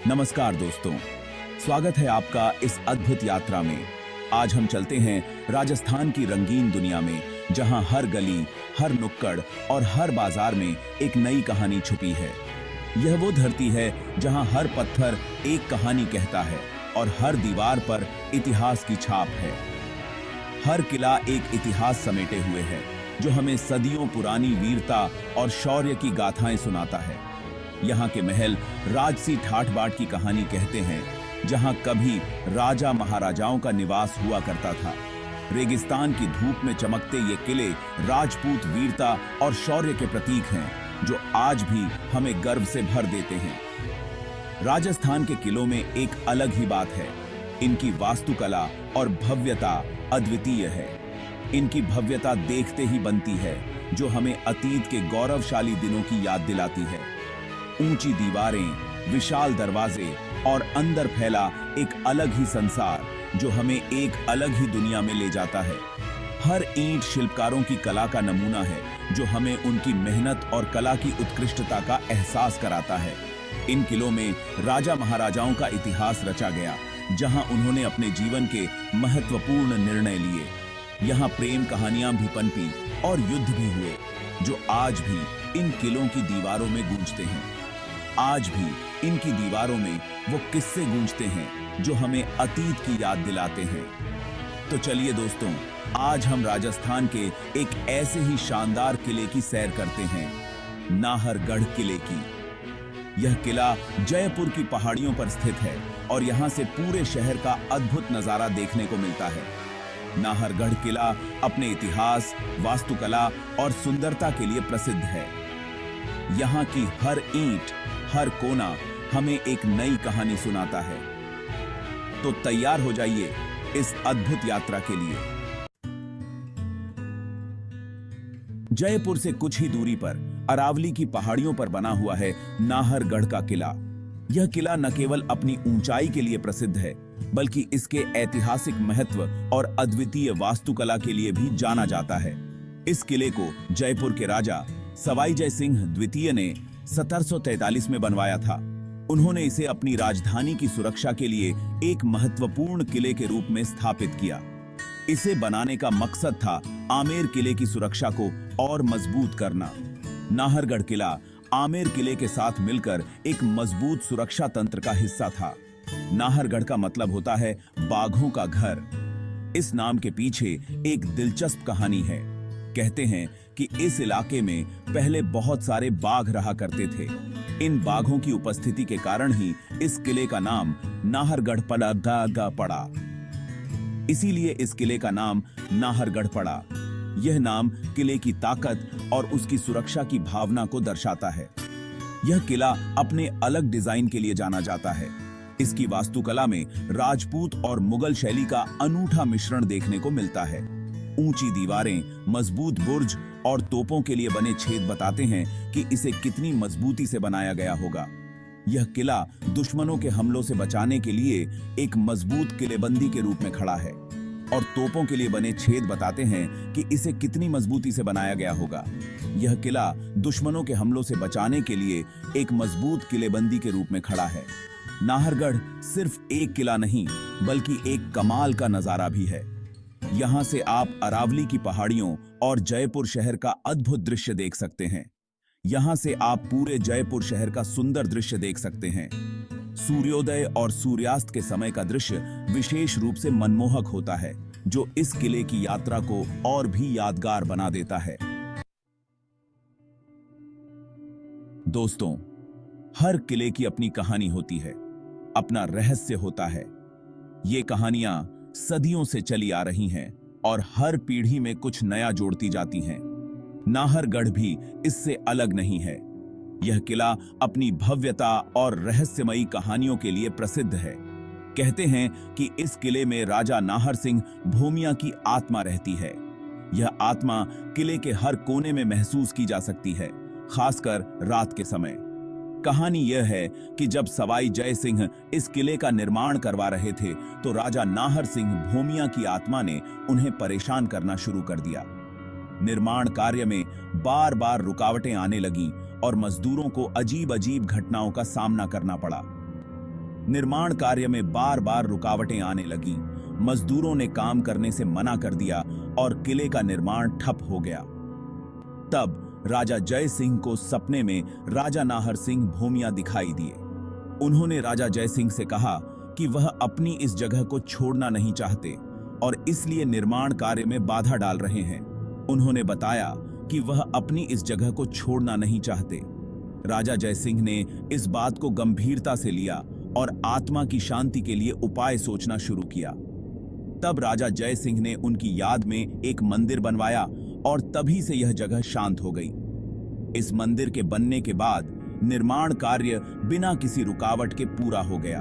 नमस्कार दोस्तों, स्वागत है आपका इस अद्भुत यात्रा में। आज हम चलते हैं राजस्थान की रंगीन दुनिया में, जहां हर गली, हर नुक्कड़ और हर बाजार में एक नई कहानी छुपी है। यह वो धरती है जहां हर पत्थर एक कहानी कहता है और हर दीवार पर इतिहास की छाप है। हर किला एक इतिहास समेटे हुए है जो हमें सदियों पुरानी वीरता और शौर्य की गाथाएं सुनाता है। यहाँ के महल राजसी ठाठ बाट की कहानी कहते हैं, जहाँ कभी राजा महाराजाओं का निवास हुआ करता था। रेगिस्तान की धूप में चमकते ये किले राजपूत वीरता और शौर्य के प्रतीक हैं, जो आज भी हमें गर्व से भर देते हैं। राजस्थान के किलों में एक अलग ही बात है। इनकी वास्तुकला और भव्यता अद्वितीय है। इनकी भव्यता देखते ही बनती है, जो हमें अतीत के गौरवशाली दिनों की याद दिलाती है। ऊंची दीवारें, विशाल दरवाजे और अंदर फैला एक अलग ही संसार, जो हमें एक अलग ही दुनिया में ले जाता है। हर ईंट शिल्पकारों की कला का नमूना है, जो हमें उनकी मेहनत और कला की उत्कृष्टता का एहसास कराता है। इन किलों में राजा महाराजाओं का इतिहास रचा गया, जहां उन्होंने अपने जीवन के महत्वपूर्ण निर्णय लिए। यहाँ प्रेम कहानियां भी पनपी और युद्ध भी हुए, जो आज भी इन किलों की दीवारों में गूंजते हैं। आज भी इनकी दीवारों में वो किस्से गूंजते हैं, जो हमें अतीत की याद दिलाते हैं। तो चलिए दोस्तों, आज हम राजस्थान के एक ऐसे ही शानदार किले की सैर करते हैं, नाहरगढ़ किले की। यह किला जयपुर की पहाड़ियों पर स्थित है और यहाँ से पूरे शहर का अद्भुत नजारा देखने को मिलता है। नाहरगढ़ किला अपने इतिहास, वास्तुकला और सुंदरता के लिए प्रसिद्ध है। यहाँ की हर ईंट, हर कोना हमें एक नई कहानी सुनाता है। तो तैयार हो जाइए इस अद्भुत यात्रा के लिए। जयपुर से कुछ ही दूरी पर अरावली की पहाड़ियों पर बना हुआ है नाहरगढ़ का किला। यह किला न केवल अपनी ऊंचाई के लिए प्रसिद्ध है, बल्कि इसके ऐतिहासिक महत्व और अद्वितीय वास्तुकला के लिए भी जाना जाता है। इस किले को जयपुर के राजा सवाई जय सिंह द्वितीय ने 1743 में बनवाया था। उन्होंने इसे अपनी राजधानी की सुरक्षा के लिए एक महत्वपूर्ण किले के रूप में स्थापित किया। इसे बनाने का मकसद था आमेर किले की सुरक्षा को और मजबूत करना। नाहरगढ़ किला आमेर किले के साथ मिलकर एक मजबूत सुरक्षा तंत्र का हिस्सा था। नाहरगढ़ का मतलब होता है बाघों का घर। इस नाम के पीछे एक दिलचस्प कहानी है। कहते हैं कि इस इलाके में पहले बहुत सारे बाघ रहा करते थे। इन बाघों की उपस्थिति के कारण ही इस किले का नाम नाहरगढ़ पड़ा। इसीलिए इस किले का नाम नाहरगढ़ पड़ा। यह नाम किले की ताकत और उसकी सुरक्षा की भावना को दर्शाता है। यह किला अपने अलग डिजाइन के लिए जाना जाता है। इसकी वास्तुकला में राजपूत और मुगल शैली का अनूठा मिश्रण देखने को मिलता है। ऊंची दीवारें, मजबूत बुर्ज और तोपों के लिए बने छेद बताते हैं कि इसे कितनी मजबूती से बनाया गया होगा। यह किला दुश्मनों के हमलों से बचाने के लिए एक मजबूत किलेबंदी के रूप में खड़ा है, और तोपों के लिए बने छेद बताते हैं कि इसे कितनी मजबूती से बनाया गया होगा। यह किला दुश्मनों के हमलों से बचाने के लिए एक मजबूत किलेबंदी के रूप में खड़ा है। नाहरगढ़ सिर्फ एक किला नहीं, बल्कि एक कमाल का नजारा भी है। यहाँ से आप अरावली की पहाड़ियों और जयपुर शहर का अद्भुत दृश्य देख सकते हैं। यहाँ से आप पूरे जयपुर शहर का सुंदर दृश्य देख सकते हैं। सूर्योदय और सूर्यास्त के समय का दृश्य विशेष रूप से मनमोहक होता है, जो इस किले की यात्रा को और भी यादगार बना देता है। दोस्तों, हर किले की अपनी कहानी होती है, अपना रहस्य होता है। ये कहानियां सदियों से चली आ रही हैं और हर पीढ़ी में कुछ नया जोड़ती जाती हैं। नाहरगढ़ भी इससे अलग नहीं है। यह किला अपनी भव्यता और रहस्यमयी कहानियों के लिए प्रसिद्ध है। कहते हैं कि इस किले में राजा नाहर सिंह भूमिया की आत्मा रहती है। यह आत्मा किले के हर कोने में महसूस की जा सकती है, खासकर रात के समय। कहानी यह है कि जब सवाई जय सिंह इस किले का निर्माण करवा रहे थे, तो राजा नाहर सिंह भूमिया की आत्मा ने उन्हें परेशान करना शुरू कर दिया। निर्माण कार्य में बार बार रुकावटें आने लगीं और मजदूरों को अजीब अजीब घटनाओं का सामना करना पड़ा। निर्माण कार्य में बार बार रुकावटें आने लगी। मजदूरों ने काम करने से मना कर दिया और किले का निर्माण ठप हो गया। तब राजा जय सिंह को सपने में राजा नाहर सिंह भूमिया दिखाई दिए। उन्होंने राजा जय सिंह से कहा कि वह अपनी इस जगह को छोड़ना नहीं चाहते और इसलिए निर्माण कार्य में बाधा डाल रहे हैं। उन्होंने बताया कि वह अपनी इस जगह को छोड़ना नहीं चाहते। राजा जय सिंह ने इस बात को गंभीरता से लिया और आत्मा की शांति के लिए उपाय सोचना शुरू किया। तब राजा जय सिंह ने उनकी याद में एक मंदिर बनवाया और तभी से यह जगह शांत हो गई। इस मंदिर के बनने के बाद निर्माण कार्य बिना किसी रुकावट के पूरा हो गया।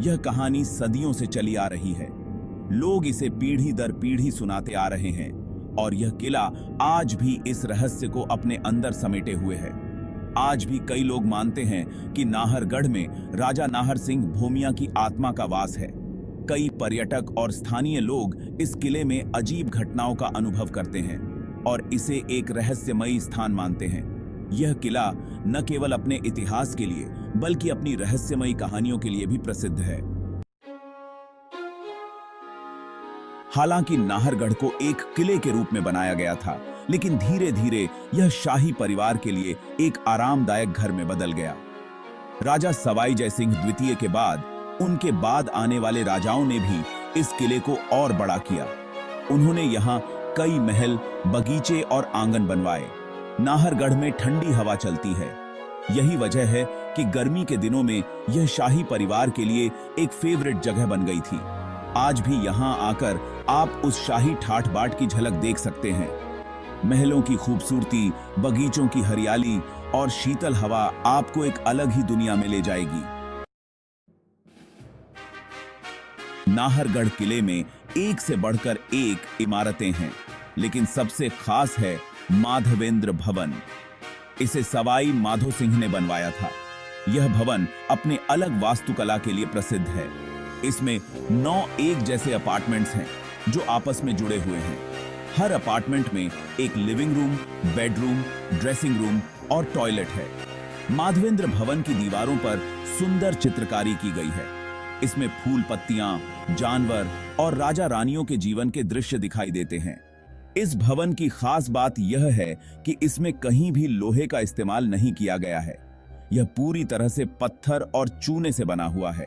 यह कहानी सदियों से चली आ रही है। लोग इसे पीढ़ी दर पीढ़ी सुनाते आ रहे हैं और यह किला आज भी इस रहस्य को अपने अंदर समेटे हुए है। आज भी कई लोग मानते हैं कि नाहरगढ़ में राजा नाहर सिंह भूमिया की आत्मा का वास है। कई पर्यटक और स्थानीय लोग इस किले में अजीब घटनाओं का अनुभव करते हैं और इसे एक रहस्यमयी स्थान मानते हैं। यह किला न केवल अपने इतिहास के लिए बल्कि अपनी रहस्यमयी कहानियों के लिए भी प्रसिद्ध है। हालांकि नाहरगढ़ को एक किले के रूप में बनाया गया था, लेकिन धीरे धीरे यह शाही परिवार के लिए एक आरामदायक घर में बदल गया। राजा सवाई जय सिंह द्वितीय के बाद उनके बाद आने वाले राजाओं ने भी इस किले को और बड़ा किया। उन्होंने यहाँ कई महल, बगीचे और आंगन बनवाए। नाहरगढ़ में ठंडी हवा चलती है। यही वजह है कि गर्मी के दिनों में यह शाही परिवार के लिए एक फेवरेट जगह बन गई थी। आज भी यहाँ आकर आप उस शाही ठाठ बाट की झलक देख सकते हैं। महलों की खूबसूरती, बगीचों की हरियाली और शीतल हवा आपको एक अलग ही दुनिया में ले जाएगी। नाहरगढ़ किले में एक से बढ़कर एक इमारतें हैं, लेकिन सबसे खास है माधवेंद्र भवन। इसे सवाई माधो सिंह ने बनवाया था। यह भवन अपने अलग वास्तुकला के लिए प्रसिद्ध है। इसमें 9 एक जैसे अपार्टमेंट्स हैं जो आपस में जुड़े हुए हैं। हर अपार्टमेंट में एक living room, bedroom, dressing room और टॉयलेट है। माधवेंद्र भवन की दीवारों पर सुंदर चित्रकारी की गई है। इसमें फूल, पत्तियां, जानवर और राजा रानियों के जीवन के दृश्य दिखाई देते हैं। इस भवन की खास बात यह है कि इसमें कहीं भी लोहे का इस्तेमाल नहीं किया गया है। यह पूरी तरह से पत्थर और चूने से बना हुआ है।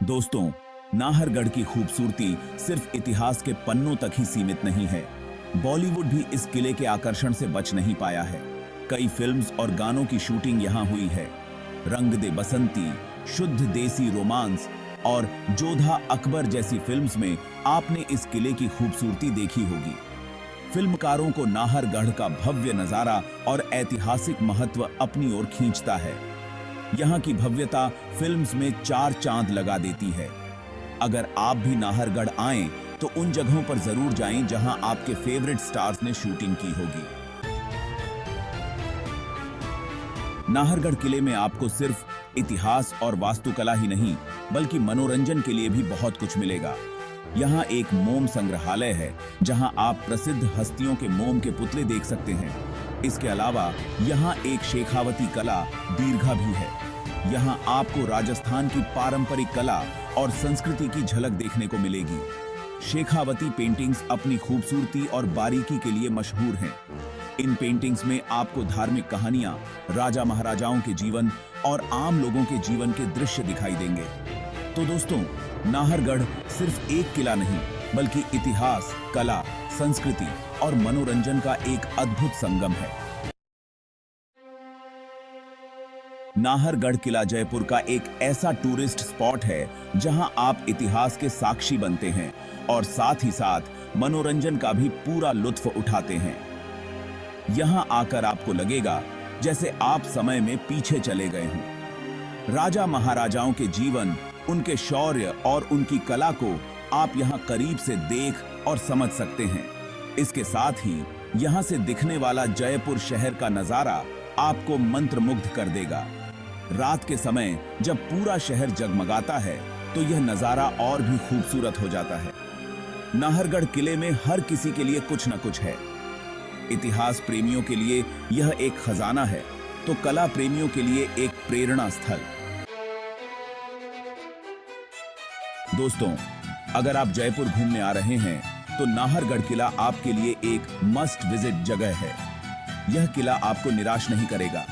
दोस्तों, नाहरगढ़ की खूबसूरती सिर्फ इतिहास के पन्नों तक ही सीमित नहीं है। बॉलीवुड भी इस किले के आकर्षण से बच नहीं पाया है। कई फिल्म्स और गानों की शूटिंग यहां हुई है। रंग दे बसंती, शुद्ध देसी रोमांस और जोधा अकबर जैसी फिल्म्स में आपने इस किले की खूबसूरती देखी होगी। फिल्मकारों को नाहरगढ़ का भव्य नजारा और ऐतिहासिक महत्व अपनी ओर खींचता है। यहाँ की भव्यता फिल्म्स में 4 चांद लगा देती है। अगर आप भी नाहरगढ़ आएं तो उन जगहों पर जरूर जाएं जहां आपके फेवरेट स्टार्स ने शूटिंग की होगी। नाहरगढ़ किले में आपको सिर्फ इतिहास और वास्तुकला ही नहीं बल्कि मनोरंजन के लिए भी बहुत कुछ मिलेगा। यहाँ एक मोम संग्रहालय है जहाँ आप प्रसिद्ध हस्तियों के मोम के पुतले देख सकते हैं। इसके अलावा यहाँ एक शेखावती कला दीर्घा भी है। यहाँ आपको राजस्थान की पारंपरिक कला और संस्कृति की झलक देखने को मिलेगी। शेखावती पेंटिंग्स अपनी खूबसूरती और बारीकी के लिए मशहूर हैं। इन पेंटिंग्स में आपको धार्मिक कहानियां, राजा महाराजाओं के जीवन और आम लोगों के जीवन के दृश्य दिखाई देंगे। तो दोस्तों, नाहरगढ़ सिर्फ एक किला नहीं बल्कि इतिहास, कला, संस्कृति और मनोरंजन का एक अद्भुत संगम है। नाहरगढ़ किला जयपुर का एक ऐसा टूरिस्ट स्पॉट है जहां आप इतिहास के साक्षी बनते हैं और साथ ही साथ मनोरंजन का भी पूरा लुत्फ उठाते हैं। यहां आकर आपको लगेगा जैसे आप समय में पीछे चले गए हों। राजा महाराजाओं के जीवन, उनके शौर्य और उनकी कला को आप यहां करीब से देख और समझ सकते हैं। इसके साथ ही यहां से दिखने वाला जयपुर शहर का नजारा आपको मंत्रमुग्ध कर देगा। रात के समय जब पूरा शहर जगमगाता है तो यह नजारा और भी खूबसूरत हो जाता है। नाहरगढ़ किले में हर किसी के लिए कुछ न कुछ है। इतिहास प्रेमियों के लिए यह एक खजाना है तो कला प्रेमियों के लिए एक प्रेरणा स्थल। दोस्तों, अगर आप जयपुर घूमने आ रहे हैं तो नाहरगढ़ किला आपके लिए एक मस्ट विजिट जगह है। यह किला आपको निराश नहीं करेगा।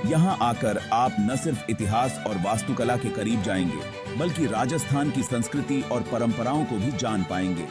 यहां आकर आप न सिर्फ इतिहास और वास्तुकला के करीब जाएंगे, बल्कि राजस्थान की संस्कृति और परंपराओं को भी जान पाएंगे।